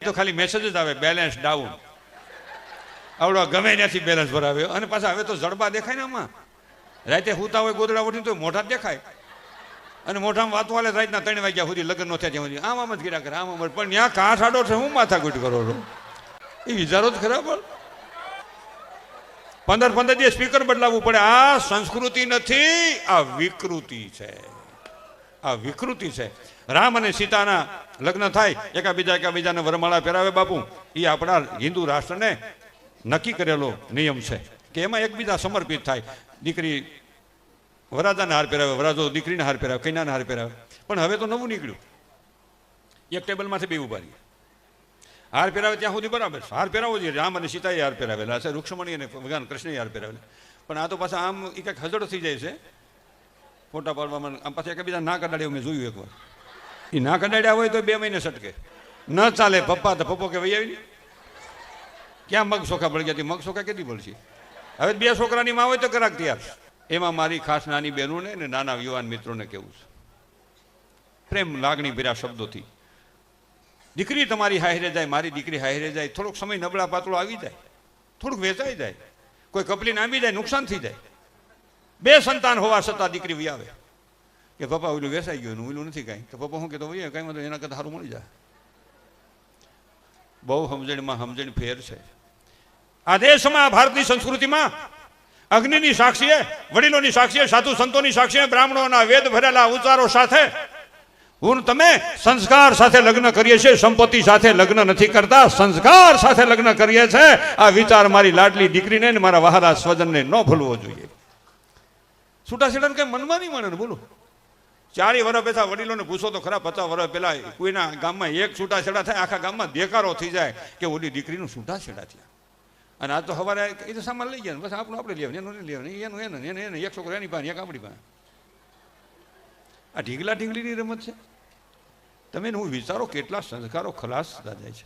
તો ખાલી મેસેજ જ આવે બેલેન્સ ડાઉન, આવડો ગમે ત્યાંથી બેલેન્સ ભરાવે. અને પાછા હવે તો જડબા દેખાય ને આમાં, રાતે હુતા હોય ગોદડા ઉઠીને તો મોઢા દેખાય, અને મોઢામાં વાતો હાલે રાતના 3 વાગ્યા સુધી લગ્ન ન થયા ત્યાં સુધી આમ જ ગીરા કરે આમ. પણ ત્યાં કાંઠ આડો છે, હું માથાકૂટ કરો છો એ વિચારો જ ખરા. પણ 15 દિવસ સ્પીકર બદલાવવું પડે. આ સંસ્કૃતિ નથી, આ વિકૃતિ છે. આ વિકૃતિ છે. રામ અને સીતાના લગ્ન થાય, એકાબીજાને વરમાળા પહેરાવે બાપુ, એ આપણા હિન્દુ રાષ્ટ્રને નક્કી કરેલો નિયમ છે કે એમાં એકબીજા સમર્પિત થાય. દીકરી વરાજાને હાર પહેરાવે, વરાજો દીકરીને હાર પહેરાવે, કન્યાને હાર પહેરાવે. પણ હવે તો નવું નીકળ્યું, એક ટેબલમાંથી બે ઉભા રહીએ. હાર પહેરાવે ત્યાં સુધી બરાબર છે, હાર પહેરાવો જોઈએ. રામ અને સીતાએ હાર પહેરાવેલા છે, રૂક્ષ્મણી અને ભગવાન કૃષ્ણએ હાર પહેરાવેલા. પણ આ તો પાછા આમ એ કંઈક હજડ થઈ જાય છે ફોટા પાડવામાં. આમ પાછા એકબીજા ના કડાડ્યા મેં જોયું એકવાર. એ ના કડાડ્યા હોય તો 2 મહિને સટકે, ન ચાલે. પપ્પા તો પપ્પો કે વહી આવી ક્યાં મગ સોખા બળી ગયા, મગ સોખા કેટલી બળશે. હવે 2 છોકરાની માં હોય તો કરાક તૈયાર. એમાં મારી ખાસ નાની બહેનોને ને નાના યુવાન મિત્રોને કેવું છે, પ્રેમ લાગણી ભર્યા શબ્દોથી, દીકરી તમારી હાહરે જાય, મારી દીકરી હાહરે જાય, થોડોક સમય નબળા પાતળો આવી જાય, થોડુંક વેચાઈ જાય, કોઈ કપલીને આવી જાય, નુકસાન થઈ જાય. 2 સંતાન હોવા છતાં દીકરી વી આવે કે પપ્પા ઓલું વેસાઈ ગયું, ઓલું નથી કાંઈ. તો પપ્પા શું કહેતો હોય કાંઈ તો એના કરતાં સારું મળી જાય. બહુ સમજણ ફેર છે. આ દેશમાં, ભારતની સંસ્કૃતિમાં અગ્નિની સાક્ષીએ, વડીલોની સાક્ષીએ, સાધુ સંતોની સાક્ષીએ, બ્રાહ્મણોના વેદ ભરેલા ઉચ્ચારો સાથે હું તમે સંસ્કાર સાથે લગ્ન કરીએ છીએ. સંપત્તિ સાથે લગ્ન નથી કરતા, સંસ્કાર સાથે લગ્ન કરીએ છીએ. આ વિચાર મારી લાડલી દીકરીને ને મારા વહાલા સ્વજનને ન ભૂલવો જોઈએ. છૂટાછેડાને કઈ મનમાં નહીં મળે ને. બોલો, 40 વર્ષ પહેલા વડીલોને પૂછો તો ખરા, 50 વર્ષ પહેલા કોઈના ગામમાં એક છૂટાછેડા થાય, આખા ગામમાં દેકારો થઈ જાય કે ઓલી દીકરીનું છૂટાછેડા થયા. અને આ તો સવારે એ તો સામાન લઈ ગયા, બસ આપણું આપણે લઈ આવીએ, એનું લઈ આવીએ, એને એક છોકરો એની પાસે, એક આપણી પાસે. આ ઢીંગલા ઢીંગલીની રમત છે. તમે હું વિચારો કેટલા સંસ્કારો ખલાસ થતા જાય છે.